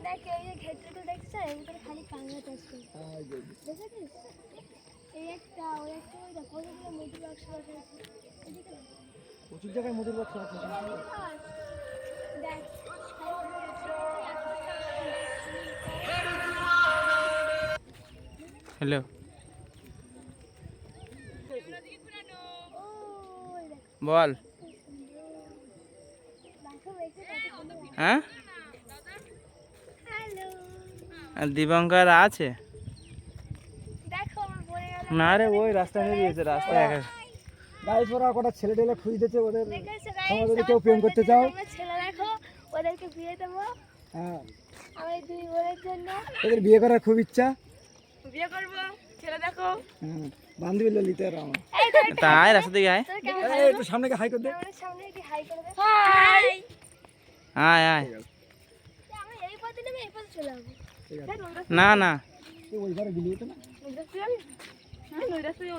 দেখ এই যে ক্ষেত্রটা দেখছিস এর ভিতরে খালি কাঁকড়া চাষ করে দেখেছিস এই একটা ওই একটা ওই দেখ কতগুলো মধুর বাক্স রাখা আছে এদিকে প্রচুর জায়গায় মধুর বাক্স আছে দেখ হ্যালো বল হ্যাঁ দীপঙ্কর আছে না রে ওই রাস্তা বেরিয়েছে রাস্তায় একা গাইস ওরা কটা ছেলে টেলে খুঁজতেছে ওদের তোমরা যদি কেউ প্রেম করতে চাও ছেলে দেখো ওদেরকে বিয়ে দেবো হ্যাঁ আমার দুই বোনের জন্য ওদের বিয়ে করার খুব ইচ্ছা বিয়ে করবো ছেলে দেখো হ্যাঁ বান্ধবী ললিতে আর আমার তাই রাস্তা দিকে আয় এই একটু সামনে হাই করে দে সামনে কি হাই করে দে হাই আয় আয় আমরা এই পথে নেমে এই পথে চলে যাবো ঠিক আছে না না ওই ঘরে গিয়ে না ওই রাস্তায় যাবি? হ্যাঁ ওই রাস্তায়